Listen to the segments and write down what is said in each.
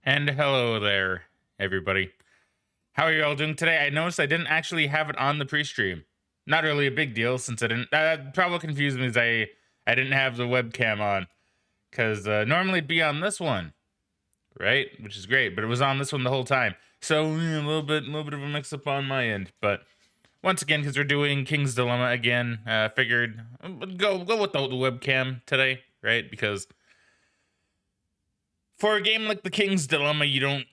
And hello there, everybody. How are you all doing today? I noticed I didn't actually have it on the pre-stream. Not really a big deal since I didn't. That probably confused me as I didn't have the webcam on because normally it'd be on this one, right? Which is great, but it was on this one the whole time. So a little bit of a mix-up on my end. But once again, because we're doing King's Dilemma again, figured go with the webcam today, right? Because for a game like the King's Dilemma, you don't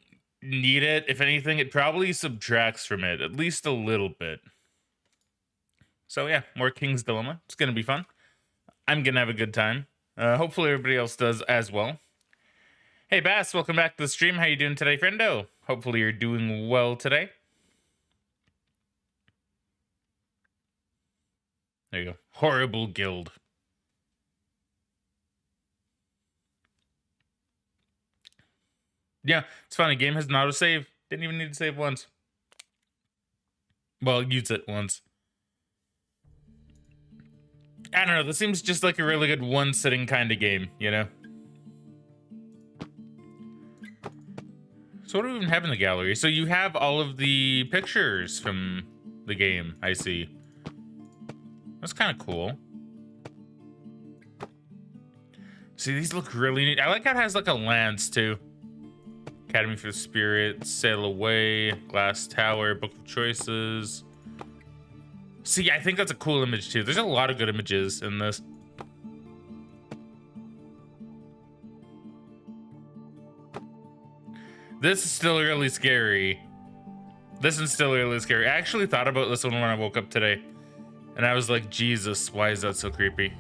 need it. If anything, it probably subtracts from it at least a little bit. So yeah, more King's Dilemma. It's gonna be fun. I'm gonna have a good time. Hopefully everybody else does as well. Hey Bass, welcome back to the stream. How you doing today, friendo? Hopefully you're doing well today. There you go. Horrible guild. Yeah, it's funny. Game has an autosave. Didn't even need to save once. Well, use it once. I don't know. This seems just like a really good one-sitting kind of game, you know? So what do we even have in the gallery? So you have all of the pictures from the game, I see. That's kind of cool. See, these look really neat. I like how it has like a lance, too. Academy for the Spirit, Sail Away, Glass Tower, Book of Choices. See, I think that's a cool image too. There's a lot of good images in this. This is still really scary. This is still really scary. I actually thought about this one when I woke up today. And I was like, Jesus, why is that so creepy?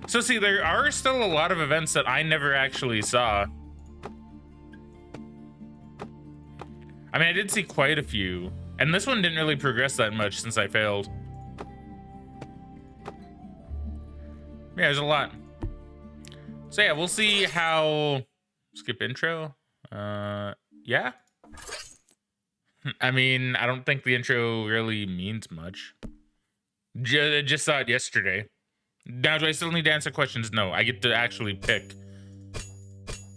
So see, there are still a lot of events that I never actually saw. I mean, I did see quite a few. And this one didn't really progress that much since I failed. Yeah, there's a lot. So yeah, we'll see how... Skip intro? Yeah? I mean, I don't think the intro really means much. Just saw it yesterday. Now, do I still need to answer questions? No, I get to actually pick.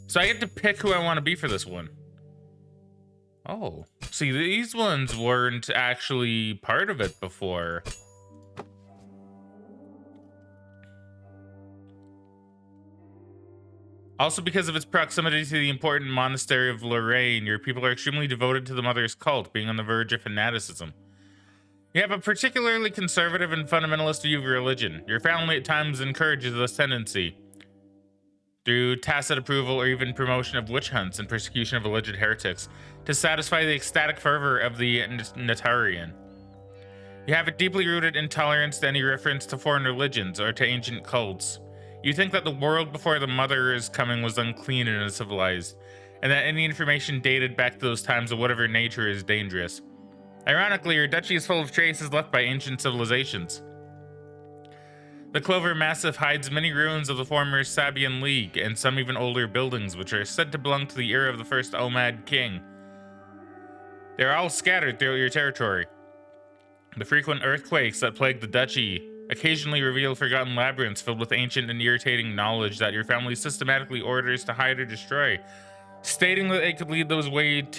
So I get to pick who I want to be for this one. Oh, see, these ones weren't actually part of it before. Also, because of its proximity to the important monastery of Lorraine, your people are extremely devoted to the Mother's cult, being on the verge of fanaticism. You have a particularly conservative and fundamentalist view of religion. Your family at times encourages this tendency through tacit approval or even promotion of witch hunts and persecution of alleged heretics to satisfy the ecstatic fervor of the Natarian. You have a deeply rooted intolerance to any reference to foreign religions or to ancient cults. You think that the world before the Mother's coming was unclean and uncivilized, and that any information dated back to those times of whatever nature is dangerous. Ironically, your duchy is full of traces left by ancient civilizations. The Clover Massif hides many ruins of the former Sabian League, and some even older buildings, which are said to belong to the era of the first Omad king. They are all scattered throughout your territory. The frequent earthquakes that plague the duchy occasionally reveal forgotten labyrinths filled with ancient and irritating knowledge that your family systematically orders to hide or destroy, stating that they could lead those lead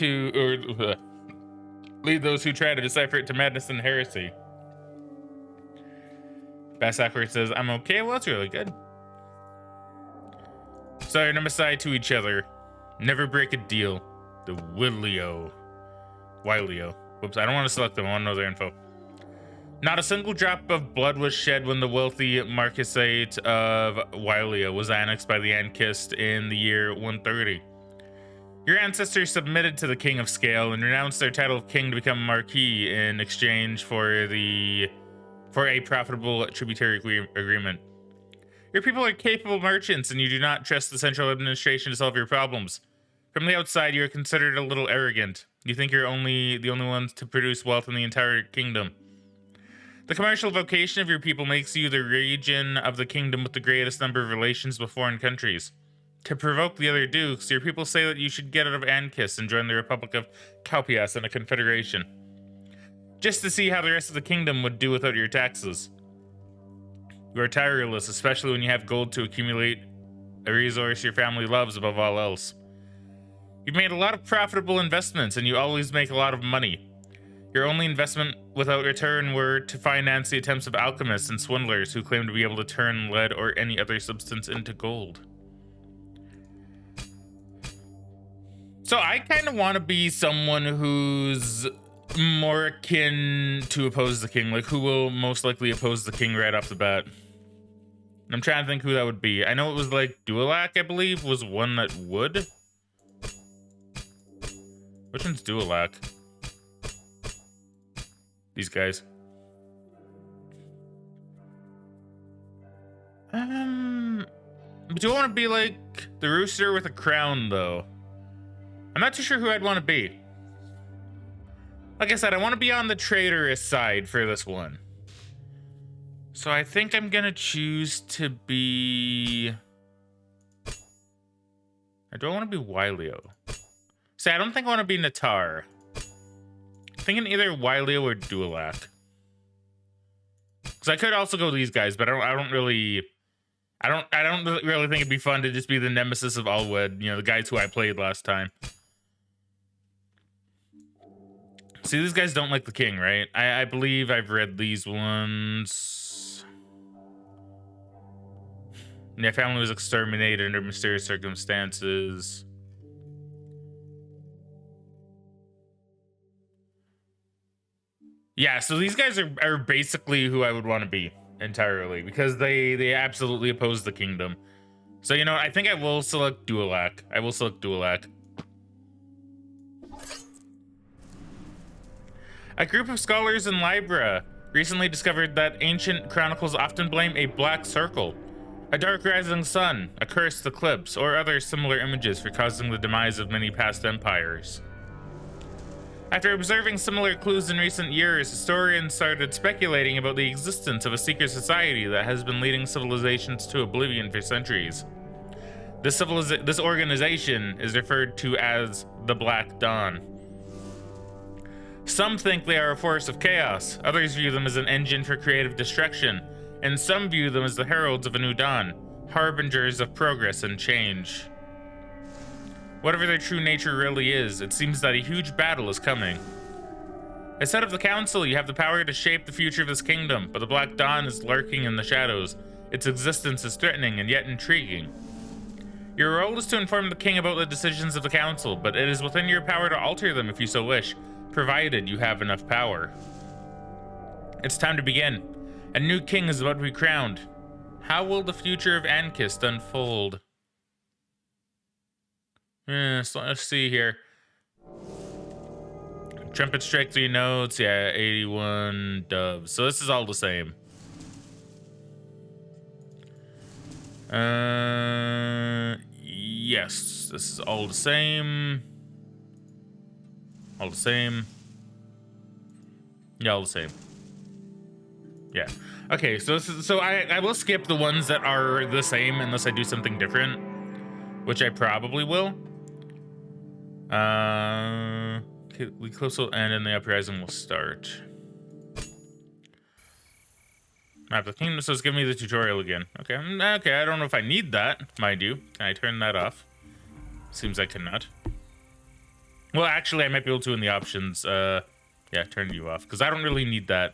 those who try to decipher it to madness and heresy. Bass Awkward says, I'm okay. Well, that's really good. Sorry, nemesis to each other. Never break a deal. The Willio. Whoops, I don't want to select them. I want to know their info. Not a single drop of blood was shed when the wealthy Marquisate of Wylio was annexed by the Ankist in the year 130. Your ancestors submitted to the King of Scale and renounced their title of king to become Marquis in exchange for a profitable tributary agreement. Your people are capable merchants, and you do not trust the central administration to solve your problems. From the outside, you are considered a little arrogant. You think you're the only ones to produce wealth in the entire kingdom. The commercial vocation of your people makes you the region of the kingdom with the greatest number of relations with foreign countries. To provoke the other dukes, your people say that you should get out of Ankis and join the Republic of Kaupias in a confederation, just to see how the rest of the kingdom would do without your taxes. You are tireless, especially when you have gold to accumulate, a resource your family loves above all else. You've made a lot of profitable investments, and you always make a lot of money. Your only investment without return were to finance the attempts of alchemists and swindlers who claim to be able to turn lead or any other substance into gold. So I kind of want to be someone who's more akin to oppose the king, like who will most likely oppose the king right off the bat. I'm trying to think who that would be. I know it was like Dualac, I believe, was one that would. Which one's Dualac? These guys. Do I want to be like the rooster with a crown, though? I'm not too sure who I'd want to be. Like I said, I want to be on the traitorous side for this one. So I think I'm gonna choose to be... I don't want to be Wylio. See, I don't think I want to be Natar. I'm thinking either Wylio or Dualac. Because I could also go these guys, but I don't really think it'd be fun to just be the nemesis of Alwed, you know, the guys who I played last time. See, these guys don't like the king, right? I believe I've read these ones. Their family was exterminated under mysterious circumstances. Yeah, so these guys are basically who I would want to be entirely, because they absolutely oppose the kingdom. So, you know, I think I will select Dualac. I will select Dualac. A group of scholars in Libra recently discovered that ancient chronicles often blame a black circle, a dark rising sun, a cursed eclipse, or other similar images for causing the demise of many past empires. After observing similar clues in recent years, historians started speculating about the existence of a secret society that has been leading civilizations to oblivion for centuries. This organization is referred to as the Black Dawn. Some think they are a force of chaos, others view them as an engine for creative destruction, and some view them as the heralds of a new dawn, harbingers of progress and change. Whatever their true nature really is, it seems that a huge battle is coming. As head of the council, you have the power to shape the future of this kingdom, but the Black Dawn is lurking in the shadows. Its existence is threatening and yet intriguing. Your role is to inform the king about the decisions of the council, but it is within your power to alter them if you so wish, provided you have enough power. It's time to begin. A new king is about to be crowned. How will the future of Ankist unfold? So let's see here. Trumpet strike 3 notes. Yeah, 81 doves. So this is all the same. Yes, this is all the same. All the same. Yeah, all the same. Yeah. Okay, so I will skip the ones that are the same unless I do something different, which I probably will. Okay, the eclipse will end and the uprising will start. Map the kingdom, so it's giving me the tutorial again. Okay, okay, I don't know if I need that, mind you. Can I turn that off? Seems I cannot. Well, actually, I might be able to in the options. Yeah, turn you off, because I don't really need that.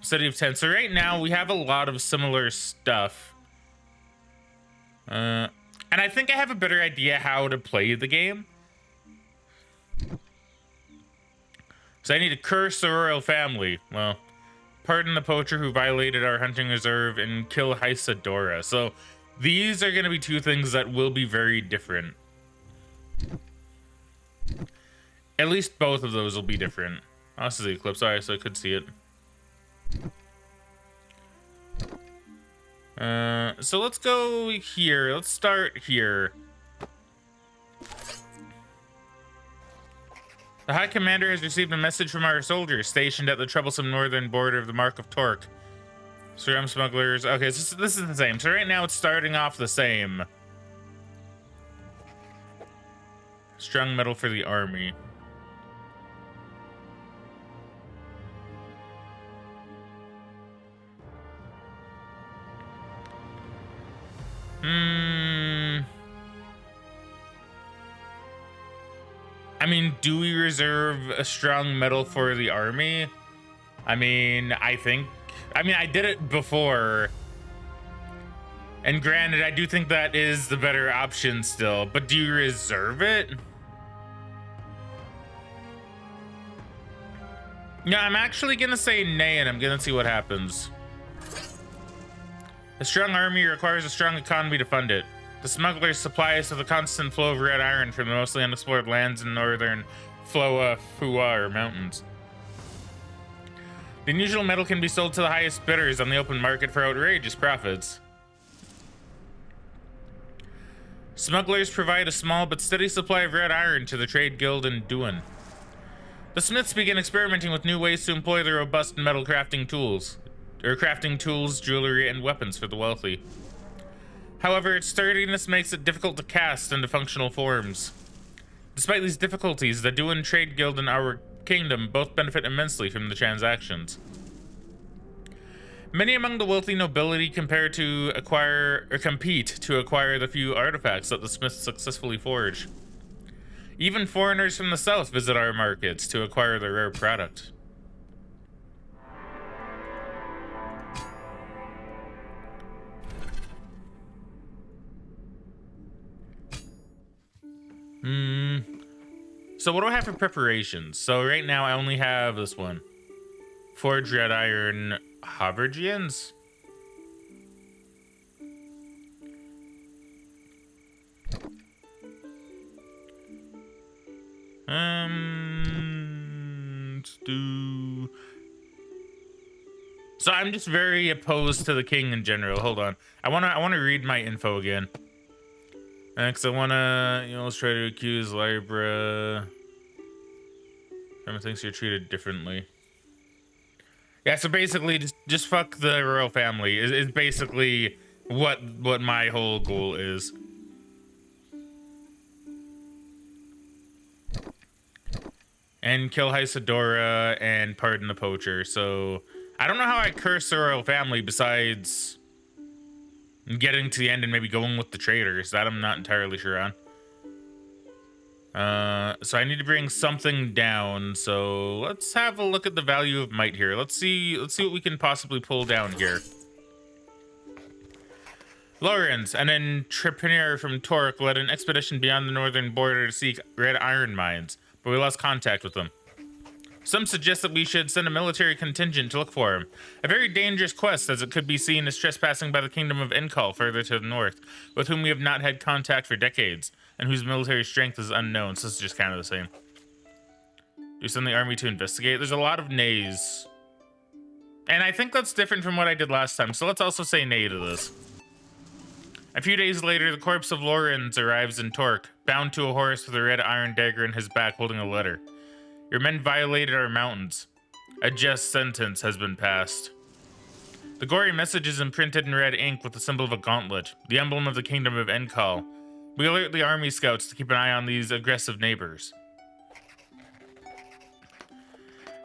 Study of 10. So right now, we have a lot of similar stuff. And I think I have a better idea how to play the game. So I need to curse the royal family. Well, pardon the poacher who violated our hunting reserve and kill Hysadora. So these are going to be two things that will be very different. At least both of those will be different. Oh, this is the eclipse. Sorry, so I could see it. So let's go here. Let's start here. The High Commander has received a message from our soldiers stationed at the troublesome northern border of the Mark of Torque. Serum smugglers. Okay, so this is the same. So right now it's starting off the same. Strung metal for the army. I mean, do we reserve a strong metal for the army? I mean, I did it before. And granted, I do think that is the better option still, but do you reserve it? No, I'm actually gonna say nay, and I'm gonna see what happens. A strong army requires a strong economy to fund it. The smugglers supply us with a constant flow of red iron from the mostly unexplored lands in northern Phua Mountains. The unusual metal can be sold to the highest bidders on the open market for outrageous profits. Smugglers provide a small but steady supply of red iron to the trade guild in Duan. The smiths begin experimenting with new ways to employ the robust metal crafting tools, jewelry, and weapons for the wealthy. However, its sturdiness makes it difficult to cast into functional forms. Despite these difficulties, the Duan Trade Guild and our kingdom both benefit immensely from the transactions. Many among the wealthy nobility compete to acquire the few artifacts that the smiths successfully forge. Even foreigners from the south visit our markets to acquire the rare product. So what do I have for preparations? So right now I only have this one. Forge red iron Havergians. Let's do. So I'm just very opposed to the king in general. Hold on. I wanna read my info again. Next, I wanna, let's try to accuse Libra. Everyone thinks you're treated differently. Yeah, so basically, just fuck the royal family is basically what my whole goal is. And kill Hysadora and pardon the poacher. So I don't know how I curse the royal family besides getting to the end and maybe going with the traitors. That I'm not entirely sure on. So I need to bring something down. So let's have a look at the value of might here. Let's see what we can possibly pull down here. Lawrence, an entrepreneur from Torque, led an expedition beyond the northern border to seek red iron mines, but we lost contact with them. Some suggest that we should send a military contingent to look for him. A very dangerous quest, as it could be seen as trespassing by the kingdom of Enkal further to the north, with whom we have not had contact for decades, and whose military strength is unknown, so this is just kind of the same. Do you send the army to investigate? There's a lot of nays. And I think that's different from what I did last time, so let's also say nay to this. A few days later, the corpse of Lorenz arrives in Torque, bound to a horse with a red iron dagger in his back holding a letter. Your men violated our mountains. A just sentence has been passed. The gory message is imprinted in red ink with the symbol of a gauntlet, the emblem of the kingdom of Enkal. We alert the army scouts to keep an eye on these aggressive neighbors.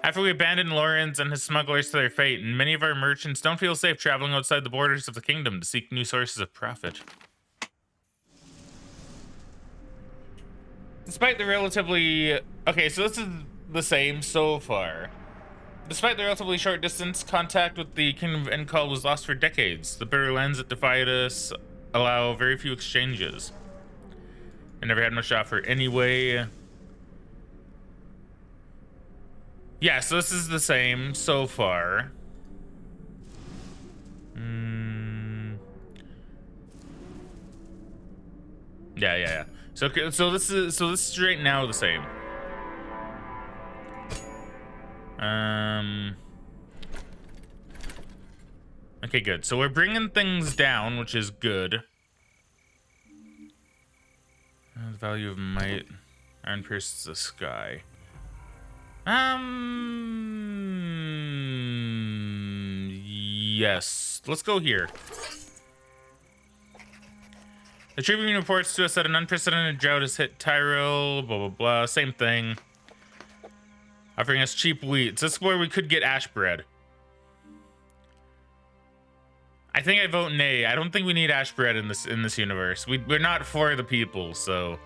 After we abandon Lorenz and his smugglers to their fate, and many of our merchants don't feel safe traveling outside the borders of the kingdom to seek new sources of profit. Despite the relatively... Okay, so this is the same so far. Despite the relatively short distance, contact with the kingdom of Enkal was lost for decades. The bitter lands that divided us allow very few exchanges. I never had much to offer anyway. Yeah, so this is the same so far. Yeah. So this is right now the same. Okay, good. So we're bringing things down, which is good. The value of might. Iron pierces the sky. Yes. Let's go here. The Tribune reports to us that an unprecedented drought has hit Tyrell, blah, blah, blah. Same thing. Offering us cheap wheat. So this is where we could get ash bread. I think I vote nay. I don't think we need ash bread in this universe. We're not for the people, so...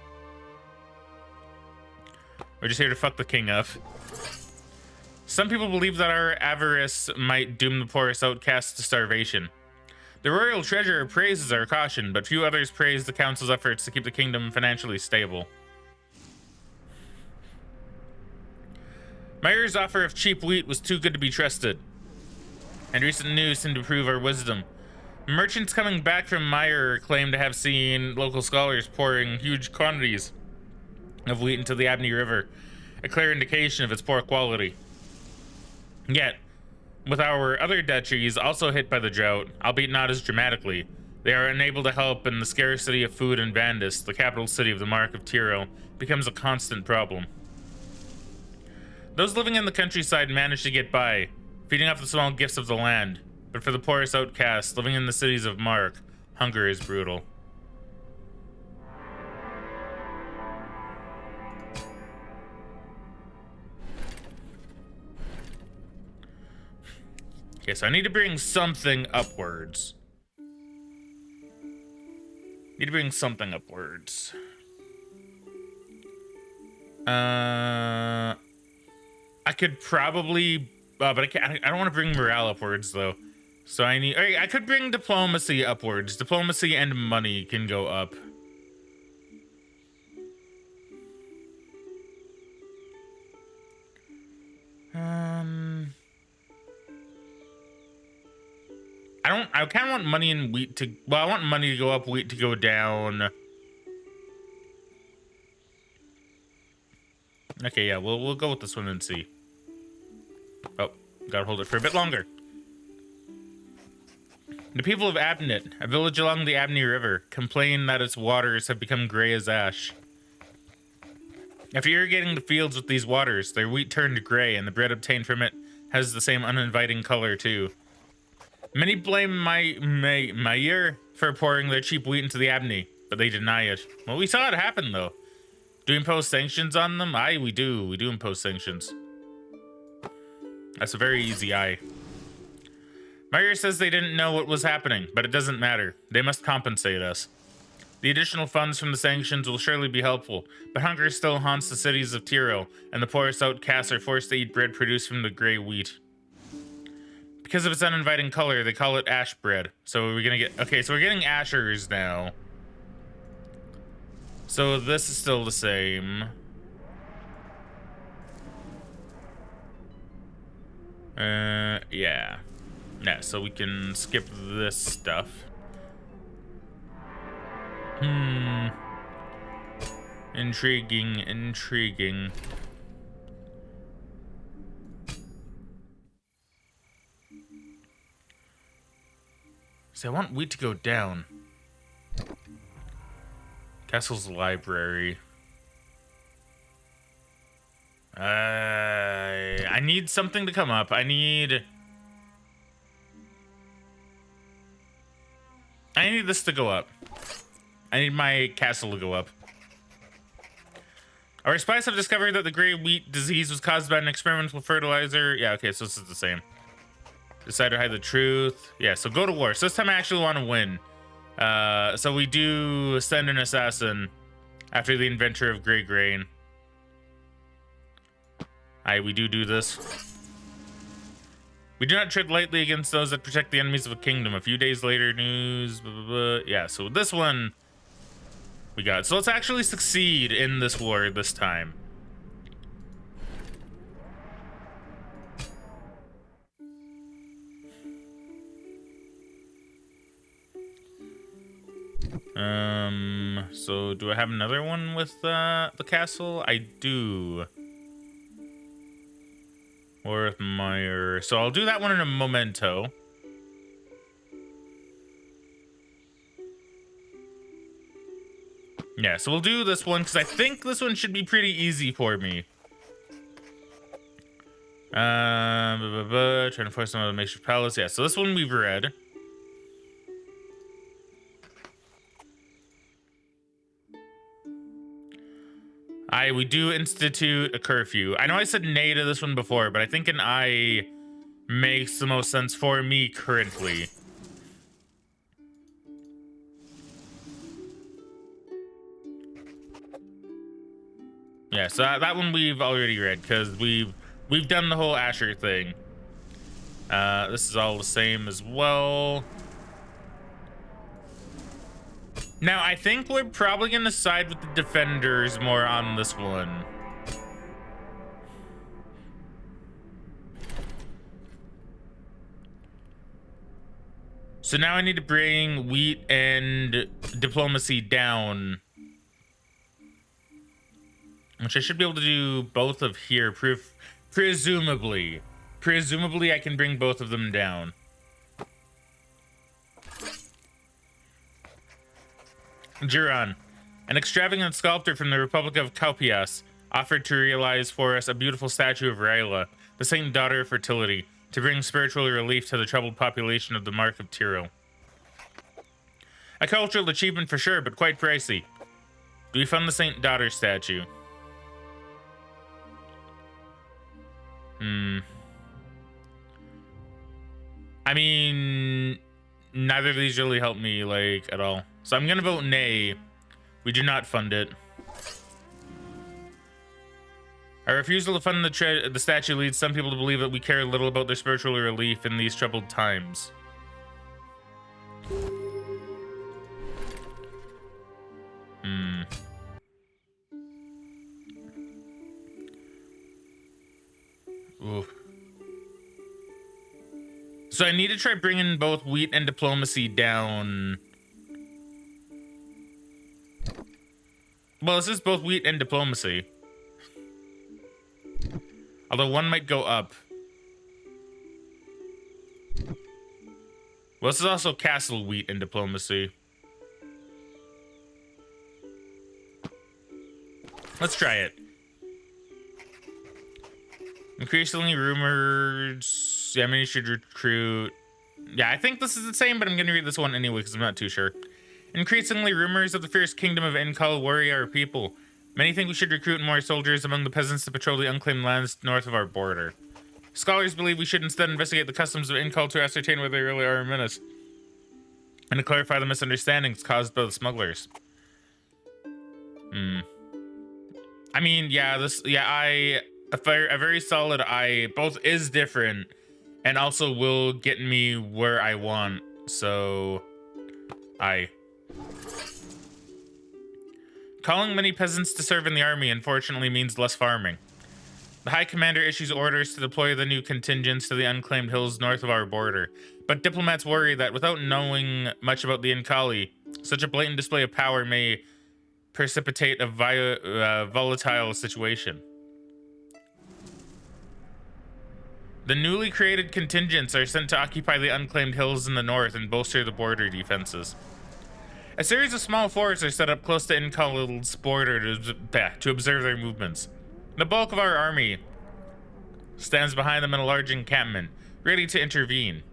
We're just here to fuck the king up. Some people believe that our avarice might doom the poorest outcasts to starvation. The royal treasurer praises our caution, but few others praise the council's efforts to keep the kingdom financially stable. Meyer's offer of cheap wheat was too good to be trusted, and recent news seemed to prove our wisdom. Merchants coming back from Meyer claim to have seen local scholars pouring huge quantities of wheat into the Abney River, a clear indication of its poor quality. Yet, with our other duchies also hit by the drought, albeit not as dramatically, they are unable to help, and the scarcity of food in Vandis, the capital city of the Mark of Tiro, becomes a constant problem. Those living in the countryside manage to get by, feeding off the small gifts of the land, but for the poorest outcasts living in the cities of Mark, hunger is brutal. Okay, so I need to bring something upwards. Need to bring something upwards. I could probably, but I can't. I don't want to bring morale upwards though. So I need. I could bring diplomacy upwards. Diplomacy and money can go up. I kind of want money and wheat to. Well, I want money to go up, wheat to go down. Okay, yeah, we'll go with this one and see. Oh, gotta hold it for a bit longer. The people of Abnett, a village along the Abney River, complain that its waters have become gray as ash. After irrigating the fields with these waters, their wheat turned gray, and the bread obtained from it has the same uninviting color too. Many blame Meyer for pouring their cheap wheat into the Abney, but they deny it. Well, we saw it happen though. Do we impose sanctions on them? Aye, we do. We do impose sanctions. That's a very easy aye. Meyer says they didn't know what was happening, but it doesn't matter. They must compensate us. The additional funds from the sanctions will surely be helpful, but hunger still haunts the cities of Tiro, and the poorest outcasts are forced to eat bread produced from the gray wheat. Because of its uninviting color, they call it ash bread. So we're gonna get... Okay, so we're getting ashers now. So this is still the same. Yeah. Yeah, so we can skip this stuff. Intriguing, intriguing. So I want wheat to go down. Castle's library. I need something to come up. I need this to go up. I need my castle to go up. Our spies have discovered that the gray wheat disease was caused by an experimental fertilizer. Yeah, okay, so this is the same. Decide to hide the truth. Yeah, so go to war. So this time I actually want to win. So we do send an assassin after the inventor of gray grain. Aye, we do this. We do not tread lightly against those that protect the enemies of a kingdom. A few days later, news, blah, blah, blah. Yeah, so this one we got. So let's actually succeed in this war this time. So do I have another one with the castle? I do. Or with Meyer. So I'll do that one in a memento. Yeah, so we'll do this one because I think this one should be pretty easy for me. Trying to force some of the makeshift palace. Yeah, so this one we've read. We do institute a curfew. I know I said nay to this one before, but I think an I makes the most sense for me currently. Yeah, so that one we've already read because we've done the whole Asher thing. This is all the same as well. Now, I think we're probably going to side with the defenders more on this one. So now I need to bring wheat and diplomacy down. Which I should be able to do both of here, presumably. Presumably I can bring both of them down. Juran, an extravagant sculptor from the Republic of Kaupias, offered to realize for us a beautiful statue of Raila, the saint daughter of fertility, to bring spiritual relief to the troubled population of the Mark of Tyrol. A cultural achievement for sure, but quite pricey. Do we fund the saint daughter statue? I mean, neither of these really help me, like, at all. So I'm gonna vote nay. We do not fund it. Our refusal to fund the statue leads some people to believe that we care little about their spiritual relief in these troubled times. Ooh. So I need to try bringing both wheat and diplomacy down. Well, this is both wheat and diplomacy. Although one might go up. Well, this is also castle wheat and diplomacy. Let's try it. Increasingly rumors. Yeah, many should recruit. Yeah, I think this is the same, but I'm going to read this one anyway because I'm not too sure. Increasingly rumors of the fierce kingdom of Inkal worry our people. Many think we should recruit more soldiers among the peasants to patrol the unclaimed lands north of our border. Scholars believe we should instead investigate the customs of Inkal to ascertain where they really are a menace, and to clarify the misunderstandings caused by the smugglers. I mean, yeah, a very solid I. Both is different, and also will get me where I want. So, I. Calling many peasants to serve in the army unfortunately means less farming. The High Commander issues orders to deploy the new contingents to the unclaimed hills north of our border, but diplomats worry that without knowing much about the Inkali, such a blatant display of power may precipitate a volatile situation. The newly created contingents are sent to occupy the unclaimed hills in the north and bolster the border defenses. A series of small forts are set up close to Inkal's border to observe their movements. The bulk of our army stands behind them in a large encampment, ready to intervene.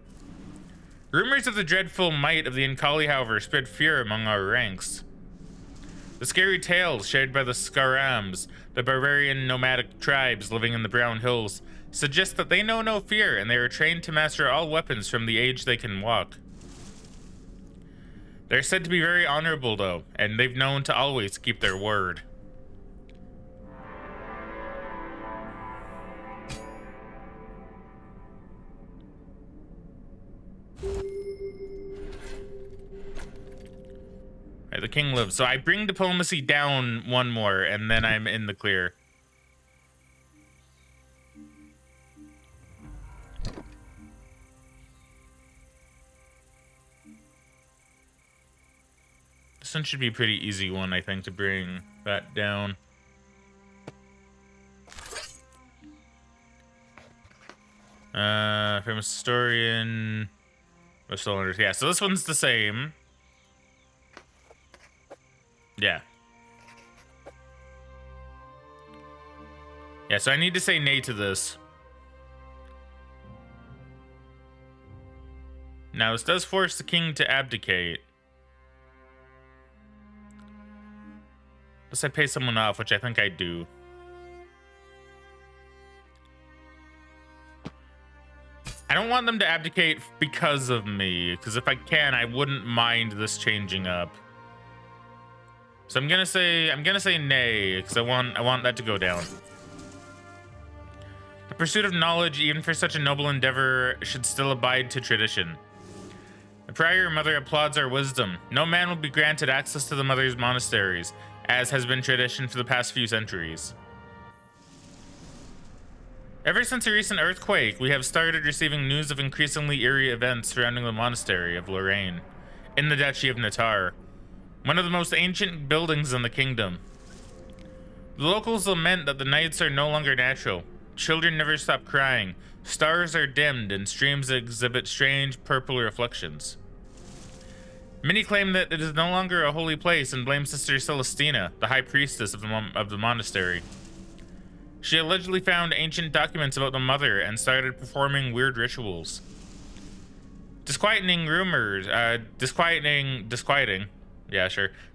Rumors of the dreadful might of the Inkali, however, spread fear among our ranks. The scary tales shared by the Skarams, the barbarian nomadic tribes living in the Brown Hills, suggest that they know no fear and they are trained to master all weapons from the age they can walk. They're said to be very honorable, though, and they've known to always keep their word. Right, the king lives. So I bring diplomacy down one more, and then I'm in the clear. This one should be a pretty easy one, I think, to bring that down. Famous historian. Yeah, so this one's the same. Yeah. Yeah, so I need to say nay to this. Now, this does force the king to abdicate. Unless I pay someone off, which I think I do. I don't want them to abdicate because of me, because if I can, I wouldn't mind this changing up. So I'm gonna say nay, because I want that to go down. The pursuit of knowledge, even for such a noble endeavor, should still abide to tradition. The prior mother applauds our wisdom. No man will be granted access to the mother's monasteries, as has been tradition for the past few centuries. Ever since a recent earthquake, we have started receiving news of increasingly eerie events surrounding the monastery of Lorraine, in the Duchy of Natar, one of the most ancient buildings in the kingdom. The locals lament that the nights are no longer natural. Children never stop crying, stars are dimmed, and streams exhibit strange purple reflections. Many claim that it is no longer a holy place and blame Sister Celestina, the high priestess of the monastery. She allegedly found ancient documents about the mother and started performing weird rituals. Disquieting,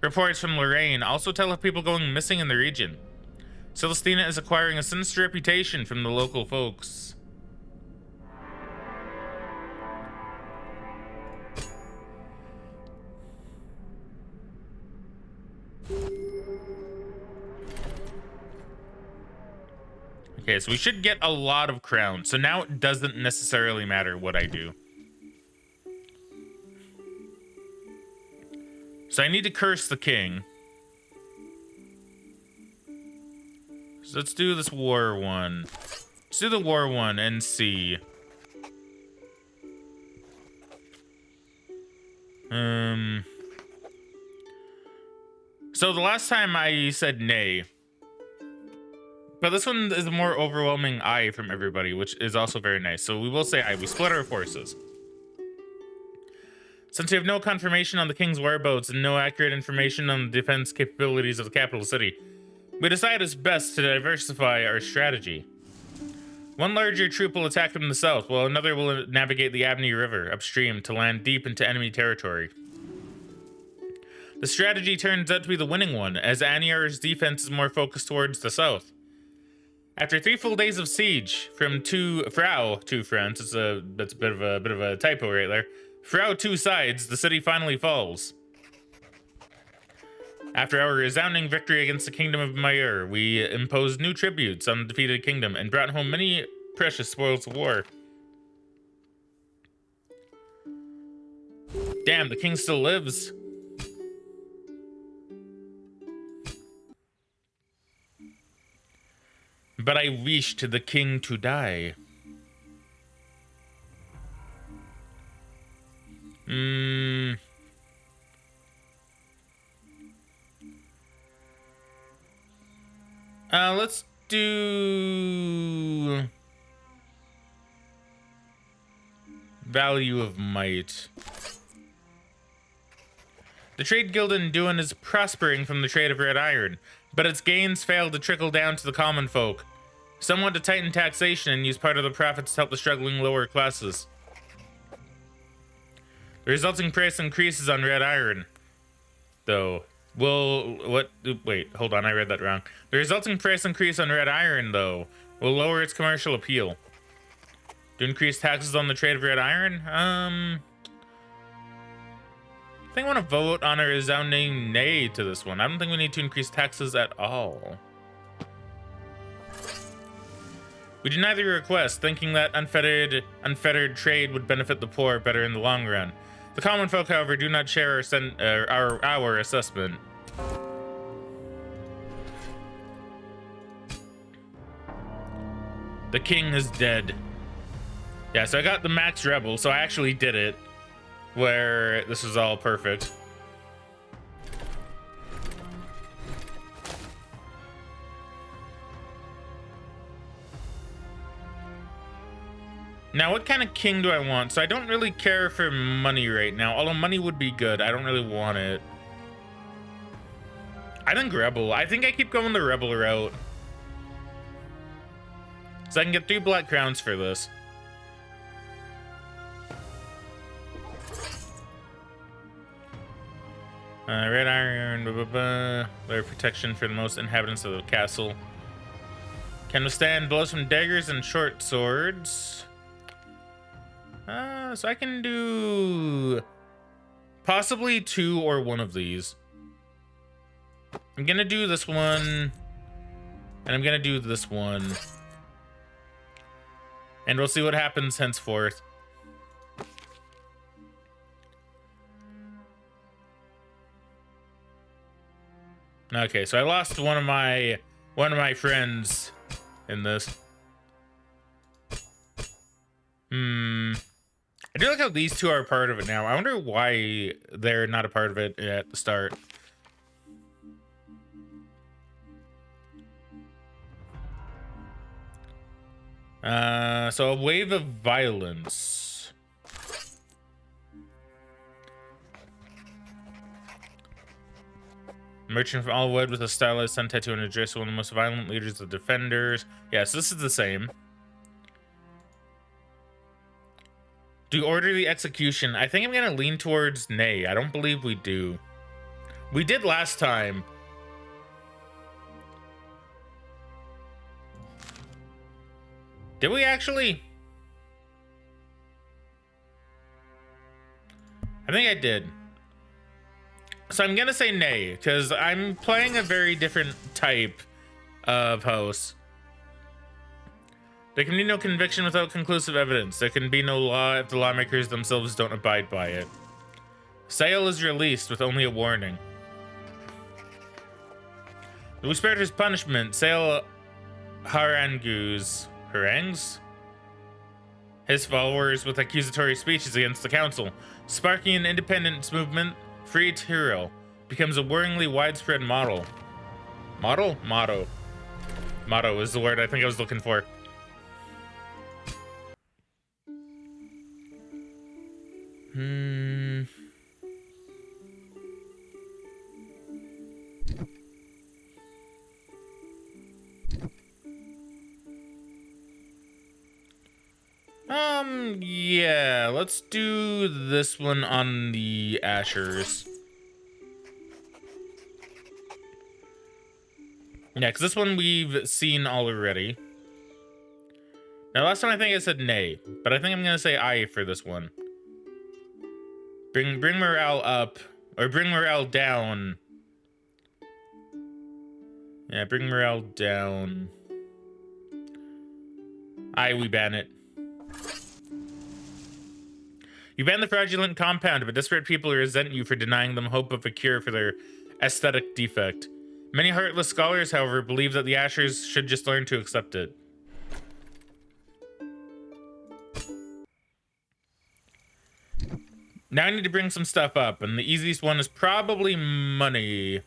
reports from Lorraine also tell of people going missing in the region. Celestina is acquiring a sinister reputation from the local folks. Okay, so we should get a lot of crowns. So now it doesn't necessarily matter what I do. So I need to curse the king. So let's do this war one. Let's do the war one and see. So the last time I said nay. But this one is a more overwhelming aye from everybody, which is also very nice. So we will say aye. We split our forces. Since we have no confirmation on the king's whereabouts and no accurate information on the defense capabilities of the capital city, we decide it's best to diversify our strategy. One larger troop will attack from the south, while another will navigate the Abney River upstream to land deep into enemy territory. The strategy turns out to be the winning one, as Aniar's defense is more focused towards the south. After 3 full days of siege from two fronts, that's a bit of a typo right there. Frau 2 sides, the city finally falls. After our resounding victory against the kingdom of Mayer, we imposed new tributes on the defeated kingdom and brought home many precious spoils of war. Damn, the king still lives. But I wished the king to die. Let's do value of might. The trade guild in Duin is prospering from the trade of red iron, but its gains fail to trickle down to the common folk. Some want to tighten taxation and use part of the profits to help the struggling lower classes. The resulting price increases on red iron, though. Wait, hold on, I read that wrong. The resulting price increase on red iron, though, will lower its commercial appeal. To increase taxes on the trade of red iron? I think I want to vote on a resounding nay to this one. I don't think we need to increase taxes at all. We deny the request, thinking that unfettered trade would benefit the poor better in the long run. The common folk, however, do not share our assessment. The king is dead. Yeah, so I got the max rebel, so I actually did it. Where this was all perfect. Now, what kind of king do I want? So I don't really care for money right now, although money would be good. I don't really want it. I think rebel. I think I keep going the rebel route. So I can get 3 black crowns for this. Red iron, Layer protection for the most inhabitants of the castle. Can withstand blows from daggers and short swords. So I can do possibly 2 or 1 of these. I'm gonna do this one, and I'm gonna do this one. And we'll see what happens henceforth. Okay, so I lost one of my friends in this. I do like how these two are a part of it now. I wonder why they're not a part of it at the start. So a wave of violence. Merchant from Allwood with a stylized sun tattoo and a dress, one of the most violent leaders of the defenders. Yes, this is the same. Do you order the execution? I think I'm gonna lean towards nay. I don't believe we do. We did last time. Did we actually? I think I did. So I'm gonna say nay, because I'm playing a very different type of host. There can be no conviction without conclusive evidence. There can be no law if the lawmakers themselves don't abide by it. Sale is released with only a warning. We spared his punishment. Sale harangues his followers with accusatory speeches against the council, sparking an independence movement. Free hero becomes a worryingly widespread model. Motto is the word I think I was looking for. Yeah, let's do this one on the Ashers. Yeah, because this one we've seen already. Now, last time I think I said nay, but I think I'm gonna say aye for this one. Bring morale up, or bring morale down. Yeah, bring morale down. Aye, we ban it. You ban the fraudulent compound, but desperate people resent you for denying them hope of a cure for their aesthetic defect. Many heartless scholars, however, believe that the Ashers should just learn to accept it. Now I need to bring some stuff up, and the easiest one is probably money.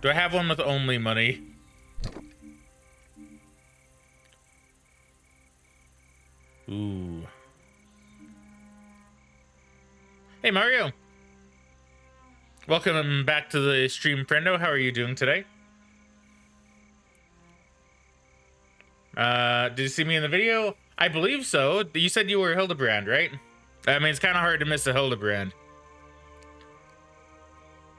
Do I have one with only money? Ooh. Hey, Mario. Welcome back to the stream, friendo. How are you doing today? Did you see me in the video? I believe so. You said you were Hildebrand, right? I mean, it's kind of hard to miss a Hildebrand.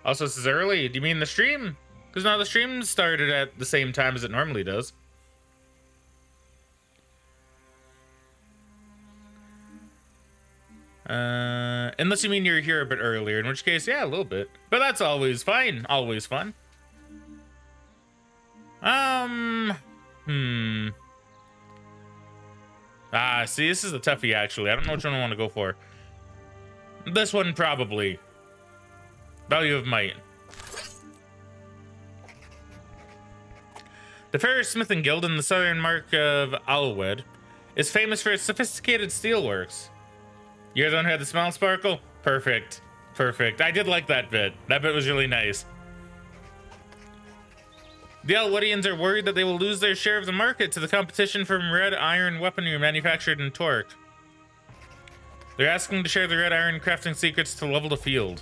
Also, this is early. Do you mean the stream? Because now the stream started at the same time as it normally does. Unless you mean you're here a bit earlier, in which case, yeah, a little bit. But that's always fine. Always fun. See, this is a toughie, actually. I don't know which one I want to go for. This one, probably. Value of might. The Ferris Smithing Guild in the southern mark of Alwood is famous for its sophisticated steelworks. You're the one who had the smile sparkle? Perfect. Perfect. I did like that bit. That bit was really nice. The Alwoodians are worried that they will lose their share of the market to the competition from red iron weaponry manufactured in Torque. They're asking to share the red iron crafting secrets to level the field.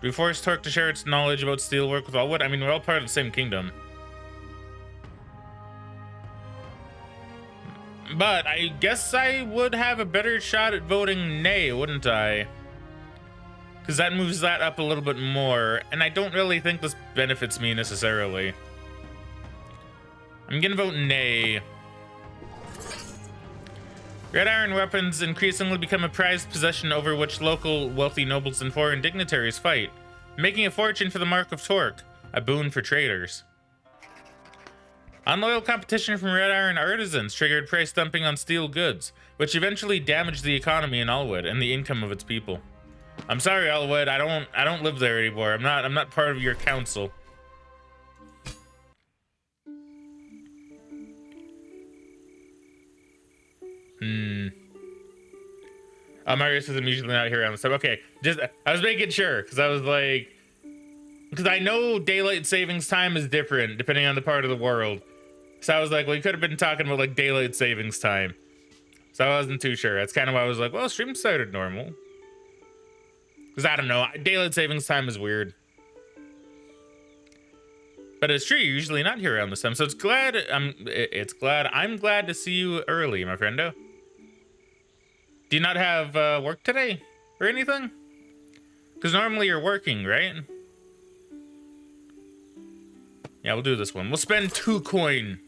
We force Torque to share its knowledge about steelwork with Alwood. I mean, we're all part of the same kingdom. But I guess I would have a better shot at voting nay, wouldn't I? Because that moves that up a little bit more, and I don't really think this benefits me necessarily. I'm gonna vote nay. Red iron weapons increasingly become a prized possession over which local wealthy nobles and foreign dignitaries fight, making a fortune for the Mark of Torque. A boon for traders. Unloyal competition from red iron artisans triggered price dumping on steel goods, which eventually damaged the economy in Alwood and the income of its people. I'm sorry, Alwood. I don't live there anymore. I'm not part of your council. Mario says I'm usually not here around this time. Okay, I was making sure because I was like, because I know daylight savings time is different depending on the part of the world. So I was like, well, you could have been talking about like daylight savings time. So I wasn't too sure. That's kind of why I was like, well, stream started normal. Because I don't know, daylight savings time is weird. But it's true, you're usually not here around this time. So I'm glad to see you early, my friendo. Do you not have work today or anything? Because normally you're working, right? Yeah, we'll do this one. We'll spend 2 coin.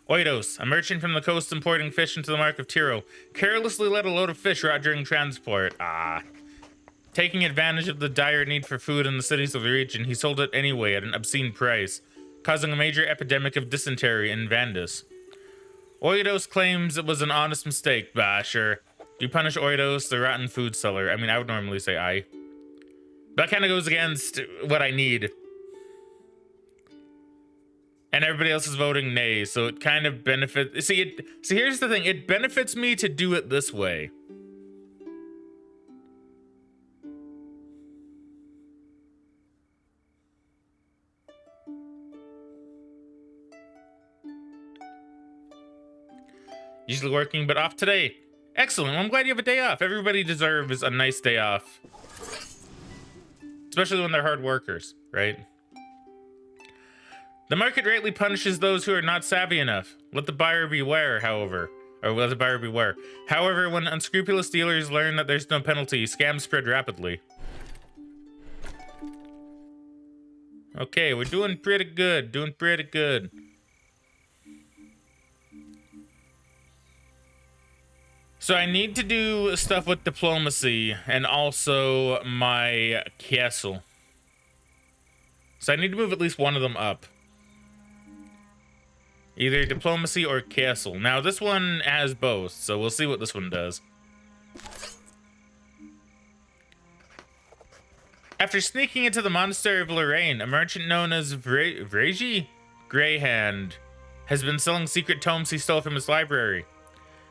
Oidos, a merchant from the coast importing fish into the Mark of Tiro, carelessly let a load of fish rot during transport. Taking advantage of the dire need for food in the cities of the region, he sold it anyway at an obscene price, causing a major epidemic of dysentery in Vandus. Oidos claims it was an honest mistake. Bah, sure. You punish Oidos, the rotten food seller. I mean, I would normally say aye. That kind of goes against what I need. And everybody else is voting nay, so it kind of benefits... See, here's the thing. It benefits me to do it this way. Usually working, but off today. Excellent. Well, I'm glad you have a day off. Everybody deserves a nice day off. Especially when they're hard workers, right? The market rightly punishes those who are not savvy enough. Let the buyer beware, however. Or let the buyer beware. However, when unscrupulous dealers learn that there's no penalty, scams spread rapidly. Okay, we're doing pretty good. So I need to do stuff with diplomacy and also my castle. So I need to move at least one of them up. Either diplomacy or castle. Now this one has both, so we'll see what this one does. After sneaking into the monastery of Lorraine, a merchant known as Vragy Greyhand has been selling secret tomes he stole from his library.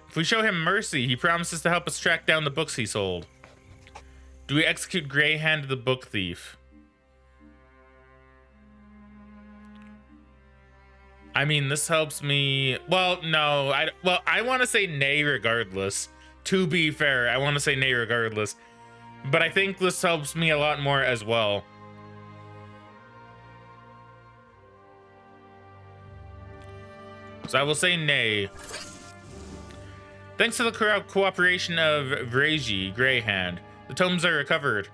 If we show him mercy, he promises to help us track down the books he sold. Do we execute Greyhand the book thief? I mean, this helps me... Well, no. I want to say nay regardless. To be fair, I want to say nay regardless. But I think this helps me a lot more as well. So I will say nay. Thanks to the cooperation of Vragy Greyhand, the tomes are recovered.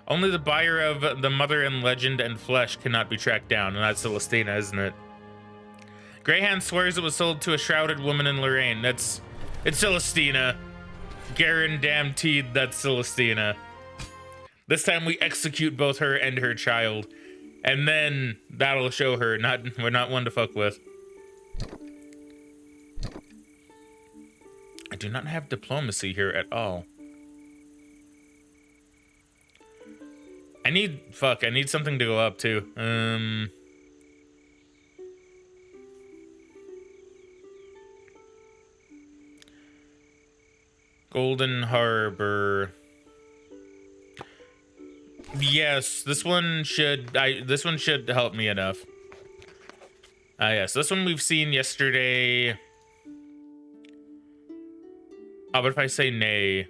Only the buyer of the Mother and Legend and Flesh cannot be tracked down, and that's Celestina, isn't it? Greyhand swears it was sold to a shrouded woman in Lorraine. It's Celestina. Guaranteed that's Celestina. This time we execute both her and her child, and then that'll show her we're not one to fuck with. I do not have diplomacy here at all. I need something to go up to. Golden Harbor. Yes, this one should help me enough. Yes, this one we've seen yesterday. Oh, but if I say nay...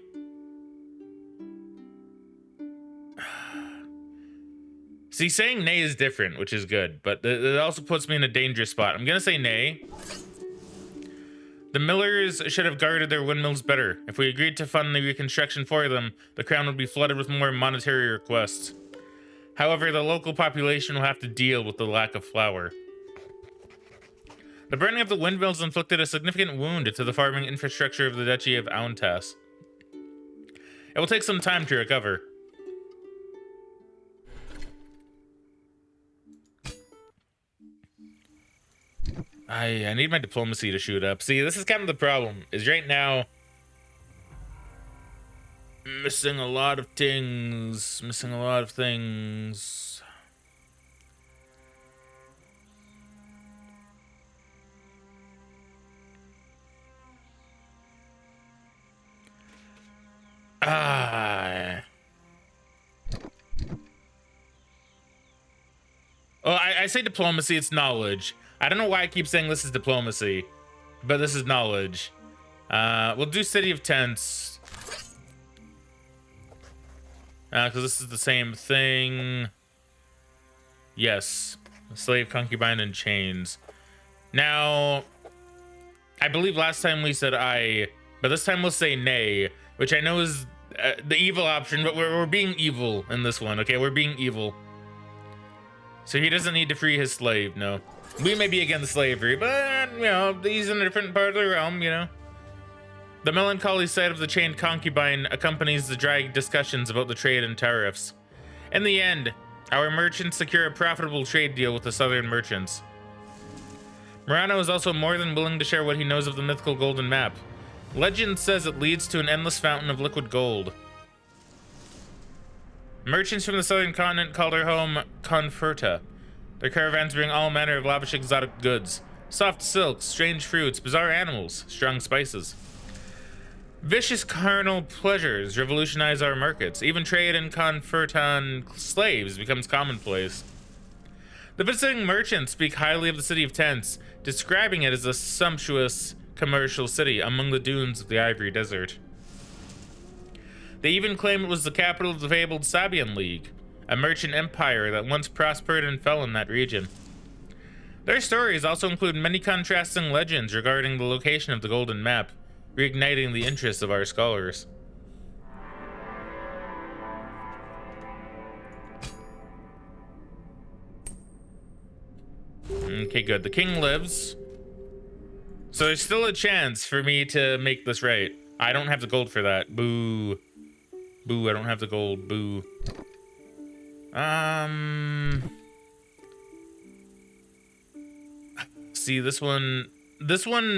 See, saying nay is different, which is good, but it also puts me in a dangerous spot. I'm gonna say nay. The millers should have guarded their windmills better. If we agreed to fund the reconstruction for them, the crown would be flooded with more monetary requests. However, the local population will have to deal with the lack of flour. The burning of the windmills inflicted a significant wound to the farming infrastructure of the Duchy of Auntas. It will take some time to recover. I need my diplomacy to shoot up. See, this is kind of the problem, is right now missing a lot of things. Missing a lot of things. Oh, I say diplomacy, it's knowledge. I don't know why I keep saying this is diplomacy, but this is knowledge. We'll do City of Tents. Because this is the same thing. Yes. Slave, concubine, and chains. Now, I believe last time we said aye, but this time we'll say nay, which I know is the evil option, but we're being evil in this one, okay? We're being evil. So he doesn't need to free his slave, no. We may be against slavery, but, you know, he's in a different part of the realm, you know. The melancholy sight of the chained concubine accompanies the dry discussions about the trade and tariffs. In the end, our merchants secure a profitable trade deal with the southern merchants. Murano is also more than willing to share what he knows of the mythical golden map. Legend says it leads to an endless fountain of liquid gold. Merchants from the southern continent call their home Conferta. Their caravans bring all manner of lavish exotic goods. Soft silks, strange fruits, bizarre animals, strong spices. Vicious carnal pleasures revolutionize our markets. Even trade in Confertan slaves becomes commonplace. The visiting merchants speak highly of the City of Tents, describing it as a sumptuous commercial city among the dunes of the Ivory Desert. They even claim it was the capital of the fabled Sabian League, a merchant empire that once prospered and fell in that region. Their stories also include many contrasting legends regarding the location of the Golden Map, reigniting the interest of our scholars. Okay, good. The king lives. So there's still a chance for me to make this right. I don't have the gold for that. Boo. Boo, I don't have the gold. Boo. See, this one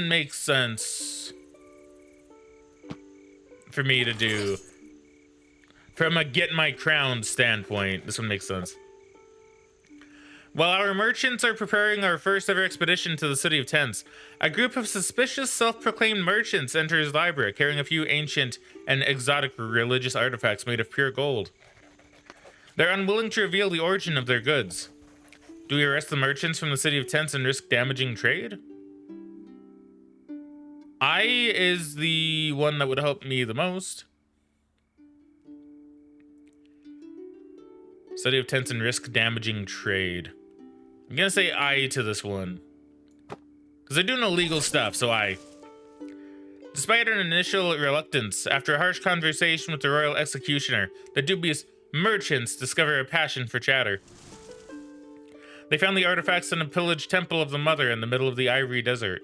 makes sense for me to do. From a get my crown standpoint, this one makes sense. While our merchants are preparing our first ever expedition to the City of Tents, a group of suspicious self-proclaimed merchants enters Libra carrying a few ancient and exotic religious artifacts made of pure gold. They're unwilling to reveal the origin of their goods. Do we arrest the merchants from the City of Tents and risk damaging trade? I is the one that would help me the most. City of Tents and risk damaging trade. I'm gonna say aye to this one. Because they're doing illegal stuff, so aye. Despite an initial reluctance, after a harsh conversation with the royal executioner, the dubious merchants discover a passion for chatter. They found the artifacts in a pillaged temple of the Mother in the middle of the Ivory Desert.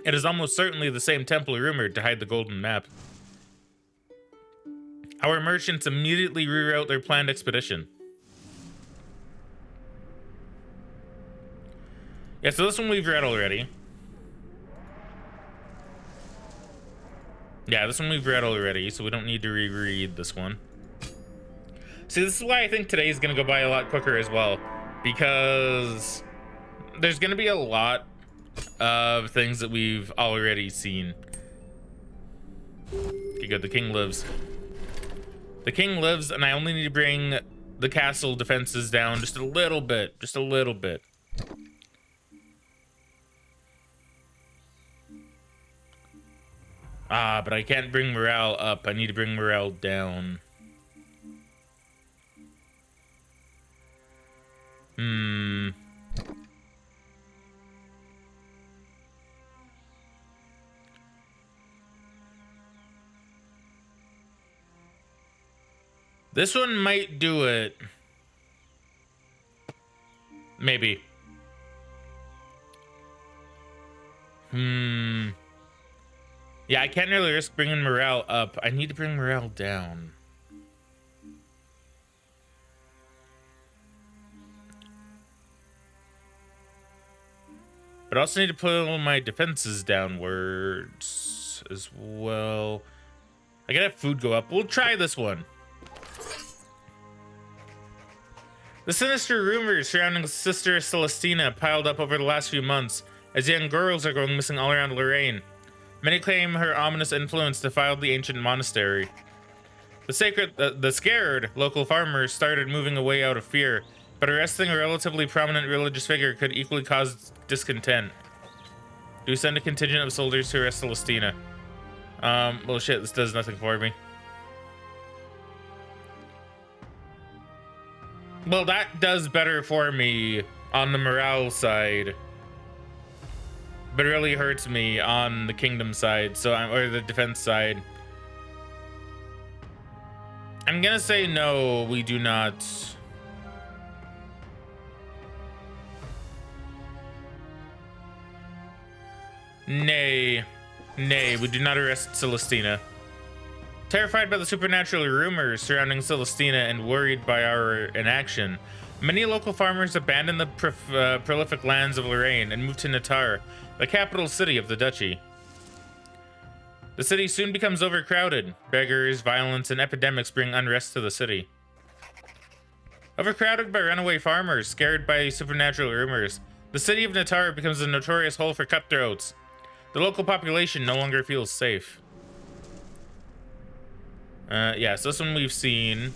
It is almost certainly the same temple rumored to hide the golden map. Our merchants immediately reroute their planned expedition. Yeah, so this one we've read already. Yeah, this one we've read already, so we don't need to reread this one. See, this is why I think today is going to go by a lot quicker as well. Because there's going to be a lot of things that we've already seen. Okay, good. The king lives. The king lives, and I only need to bring the castle defenses down just a little bit. Just a little bit. Ah, but I can't bring morale up. I need to bring morale down. This one might do it. Maybe. Yeah, I can't really risk bringing morale up. I need to bring morale down. But I also need to pull my defenses downwards as well. I gotta have food go up. We'll try this one. The sinister rumors surrounding Sister Celestina piled up over the last few months as young girls are going missing all around Lorraine. Many claim her ominous influence defiled the ancient monastery. The scared local farmers started moving away out of fear, but arresting a relatively prominent religious figure could equally cause discontent. Do we send a contingent of soldiers to arrest Celestina? Well shit, this does nothing for me. Well, that does better for me on the morale side, but it really hurts me on the kingdom side, or the defense side. I'm gonna say no, we do not. Nay, we do not arrest Celestina. Terrified by the supernatural rumors surrounding Celestina and worried by our inaction, many local farmers abandoned the prolific lands of Lorraine and moved to Natar, the capital city of the duchy. The city soon becomes overcrowded. Beggars, violence, and epidemics bring unrest to the city. Overcrowded by runaway farmers, scared by supernatural rumors, the city of Natar becomes a notorious hole for cutthroats. The local population no longer feels safe. Yeah, so this one we've seen.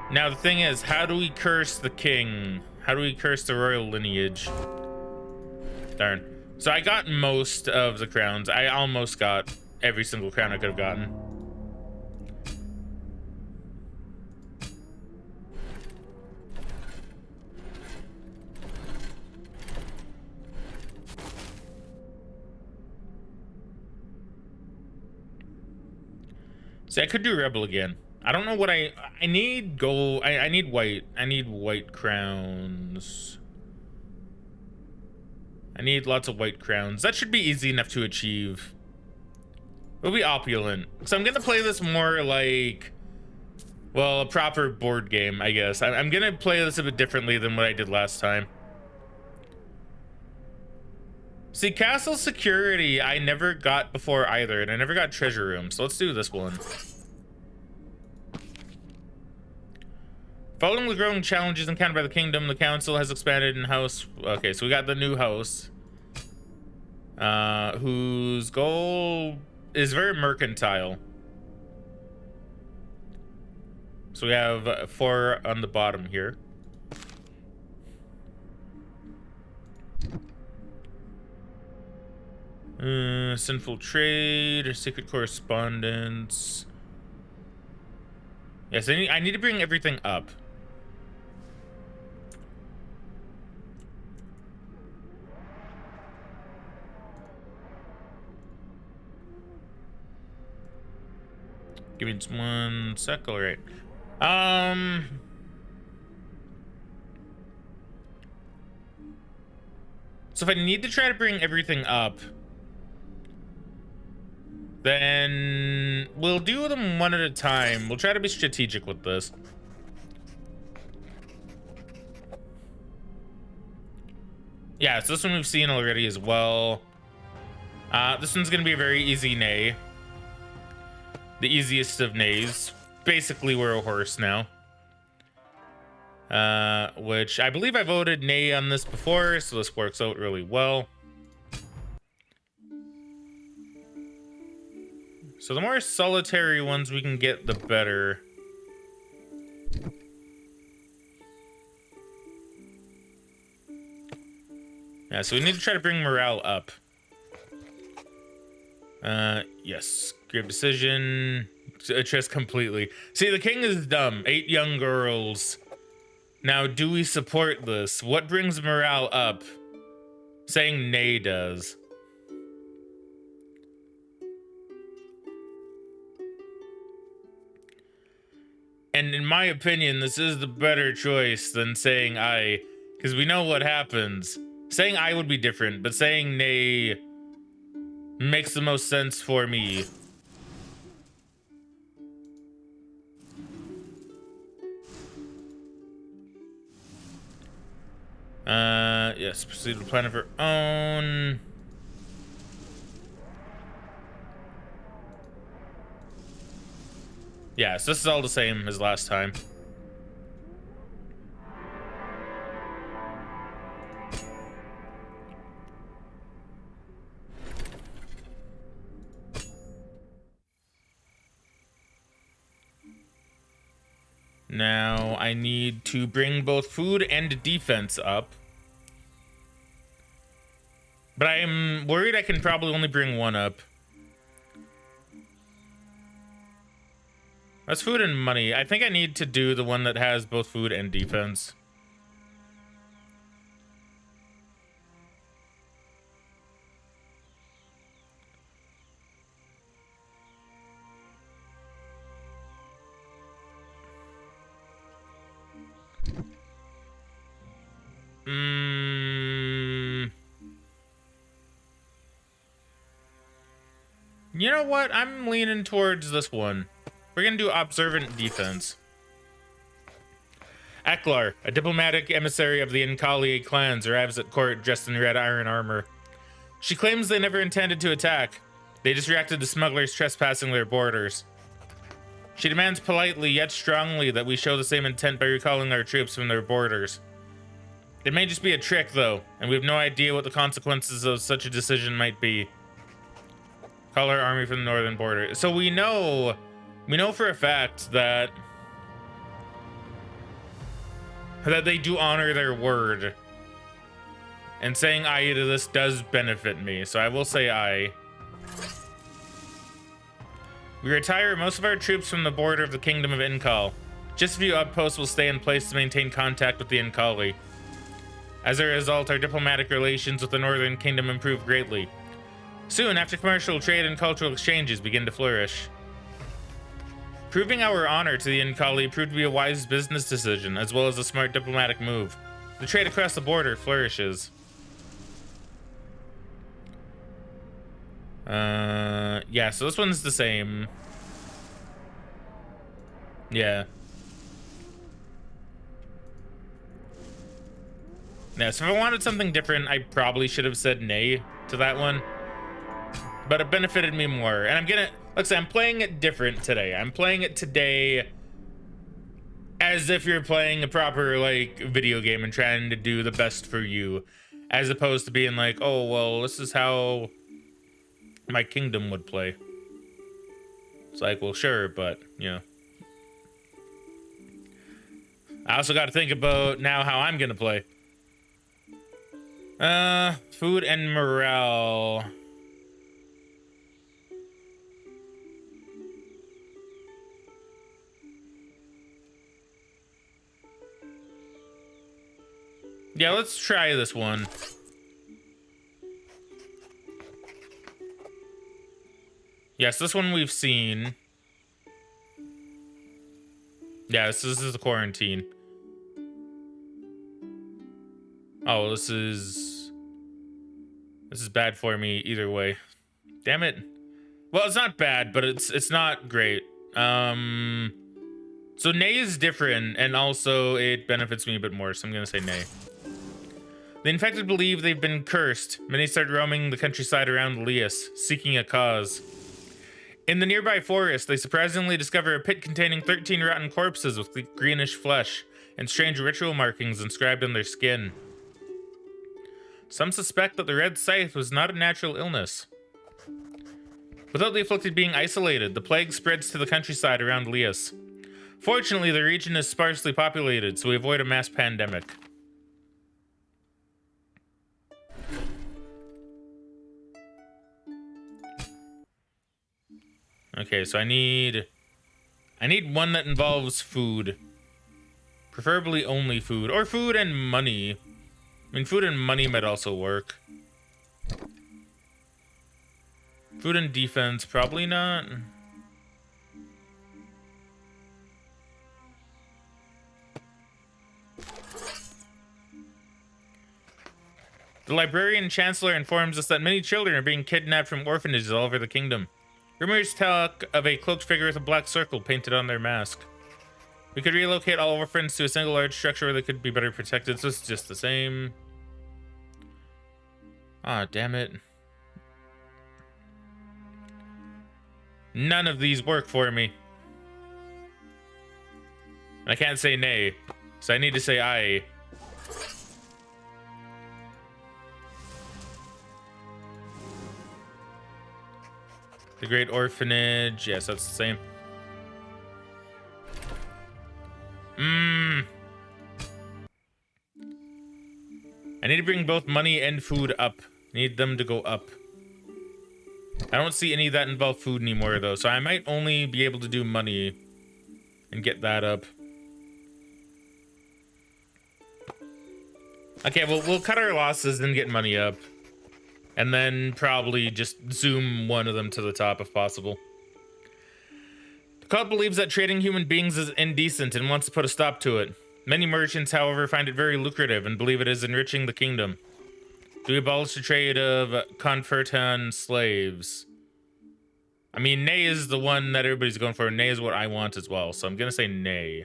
Now the thing is, how do we curse the king? How do we curse the royal lineage? Darn. So I got most of the crowns. I almost got every single crown I could have gotten. See, I could do rebel again. I don't know what I need gold. I need white. I need white crowns. I need lots of white crowns. That should be easy enough to achieve. It'll be opulent. So I'm gonna play this more like, well, a proper board game, I guess. I'm gonna play this a bit differently than what I did last time. See, castle security I never got before either, and I never got treasure room, so let's do this one. Following the growing challenges encountered by the kingdom, the council has expanded in house. Okay, so we got the new house, whose goal is very mercantile. So we have 4 on the bottom here. Sinful trade, secret correspondence. Yes, I need to bring everything up. Give me just 1 sec. All right. So if I need to try to bring everything up, then we'll do them one at a time. We'll try to be strategic with this. Yeah, so this one we've seen already as well. This one's gonna be a very easy nay. The easiest of nays. Basically, we're a horse now. Which I believe I voted nay on this before, so this works out really well. So the more solitary ones we can get, the better. Yeah, so we need to try to bring morale up. Yes. Grave decision. Just completely. See, the king is dumb. 8 young girls. Now, do we support this? What brings morale up? Saying nay does. And in my opinion, this is the better choice than saying aye, because we know what happens. Saying aye would be different, but saying nay makes the most sense for me. Yes, proceed with a plan of her own. Yes, this is all the same as last time. Now, I need to bring both food and defense up. But I'm worried I can probably only bring one up. That's food and money. I think I need to do the one that has both food and defense. You know what? I'm leaning towards this one. We're gonna do observant defense. Aklar, a diplomatic emissary of the Inkali clans, arrives at court dressed in red iron armor. She claims they never intended to attack. They just reacted to smugglers trespassing their borders. She demands politely yet strongly that we show the same intent by recalling our troops from their borders. It may just be a trick, though, and we have no idea what the consequences of such a decision might be. Call our army from the northern border. So we know for a fact that they do honor their word. And saying aye to this does benefit me, so I will say aye. We retire most of our troops from the border of the Kingdom of Inkal. Just a few outposts will stay in place to maintain contact with the Inkali. As a result, our diplomatic relations with the Northern Kingdom improve greatly. Soon, after commercial trade and cultural exchanges begin to flourish. Proving our honor to the Inkali proved to be a wise business decision, as well as a smart diplomatic move. The trade across the border flourishes. Yeah, so this one's the same. Yeah. Yeah, so if I wanted something different, I probably should have said nay to that one. But it benefited me more. And I'm gonna, like I'm playing it different today. I'm playing it today as if you're playing a proper, like, video game and trying to do the best for you. As opposed to being like, oh, well, this is how my kingdom would play. It's like, well, sure, but, you know. I also got to think about now how I'm gonna play. Food and morale. Yeah, let's try this one. Yes, this one we've seen. Yeah, this is the quarantine. Oh, this is bad for me either way. Damn it. Well, it's not bad, but it's not great. So nay is different, and also it benefits me a bit more, so I'm gonna say nay. The infected believe they've been cursed. Many start roaming the countryside around Elias, seeking a cause. In the nearby forest, they surprisingly discover a pit containing 13 rotten corpses with greenish flesh and strange ritual markings inscribed on their skin. Some suspect that the red scythe was not a natural illness. Without the afflicted being isolated, the plague spreads to the countryside around Elias. Fortunately, the region is sparsely populated, so we avoid a mass pandemic. Okay, so I need one that involves food. Preferably only food. Or food and money. I mean, food and money might also work. Food and defense, probably not. The librarian chancellor informs us that many children are being kidnapped from orphanages all over the kingdom. Rumors talk of a cloaked figure with a black circle painted on their mask. We could relocate all of our friends to a single large structure where they could be better protected, so it's just the same. Ah, damn it. None of these work for me. And I can't say nay, so I need to say aye. The Great Orphanage. Yes, that's the same. I need to bring both money and food up. Need them to go up. I don't see any of that involve food anymore, though, so I might only be able to do money and get that up. Okay, well, we'll cut our losses and get money up. And then probably just zoom one of them to the top if possible. The cult believes that trading human beings is indecent and wants to put a stop to it. Many merchants, however, find it very lucrative and believe it is enriching the kingdom. Do we abolish the trade of Confertan slaves? I mean, nay is the one that everybody's going for. Nay is what I want as well, so I'm gonna say nay.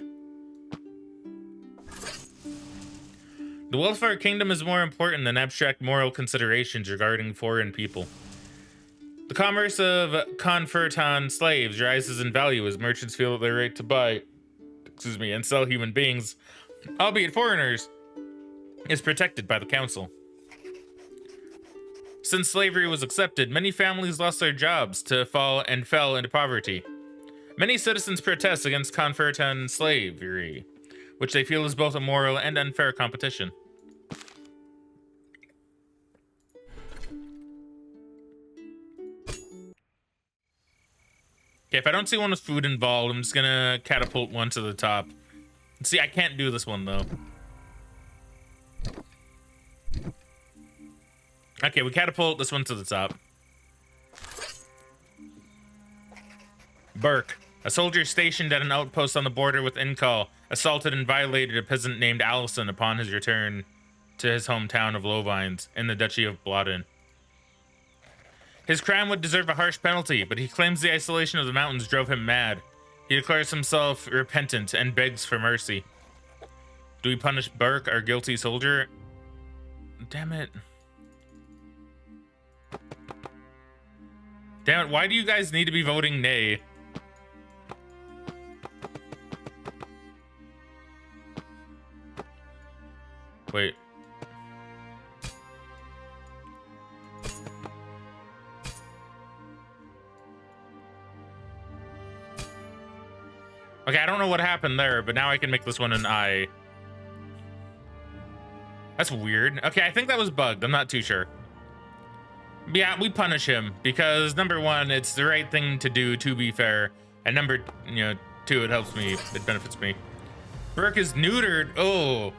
The welfare kingdom is more important than abstract moral considerations regarding foreign people. The commerce of Confertan slaves rises in value as merchants feel their right to buy, and sell human beings, albeit foreigners, is protected by the council. Since slavery was accepted, many families lost their jobs fell into poverty. Many citizens protest against Confertan slavery, which they feel is both immoral and unfair competition. Okay, if I don't see one with food involved, I'm just gonna catapult one to the top. See, I can't do this one, though. Okay, we catapult this one to the top. Burke, a soldier stationed at an outpost on the border with Incal, assaulted and violated a peasant named Allison upon his return to his hometown of Lowvines in the Duchy of Bloodin. His crime would deserve a harsh penalty, but he claims the isolation of the mountains drove him mad. He declares himself repentant and begs for mercy. Do we punish Burke, our guilty soldier? Damn it. Damn it, why do you guys need to be voting nay? Wait. Okay, I don't know what happened there, but now I can make this one an I. That's weird. Okay, I think that was bugged. I'm not too sure. Yeah, we punish him because number one, it's the right thing to do, to be fair. And number, two, it helps me. It benefits me. Burke is neutered. Oh,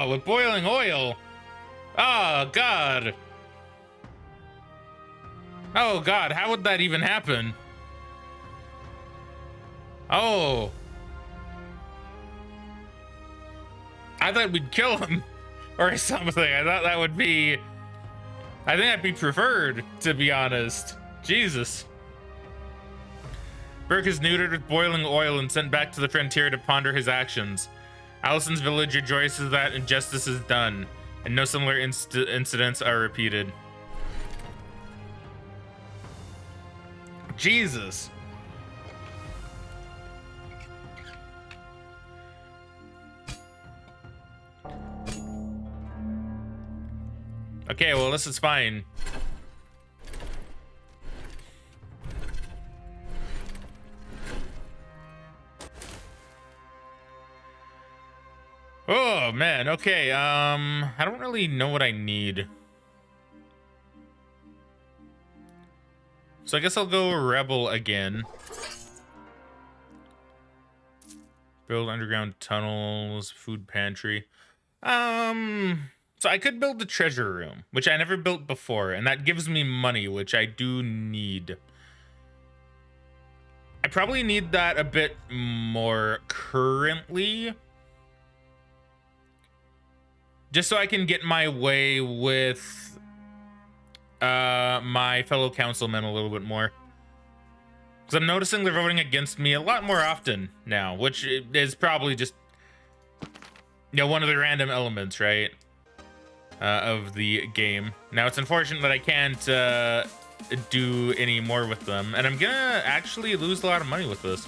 with boiling oil. Oh, God. Oh, God, how would that even happen? Oh. I thought we'd kill him or something. I thought that would be... I think that'd be preferred, to be honest. Jesus. Burke is neutered with boiling oil and sent back to the frontier to ponder his actions. Allison's village rejoices that injustice is done, and no similar incidents are repeated. Jesus. Okay, well, this is fine. Oh, man. Okay, I don't really know what I need. So I guess I'll go Rebel again. Build underground tunnels, food pantry. So I could build the treasure room, which I never built before, and that gives me money, which I do need. I probably need that a bit more currently. Just so I can get my way with my fellow councilmen a little bit more. Because I'm noticing they're voting against me a lot more often now, which is probably just, you know, one of the random elements, right, of the game. Now, it's unfortunate that I can't do any more with them, and I'm gonna actually lose a lot of money with this.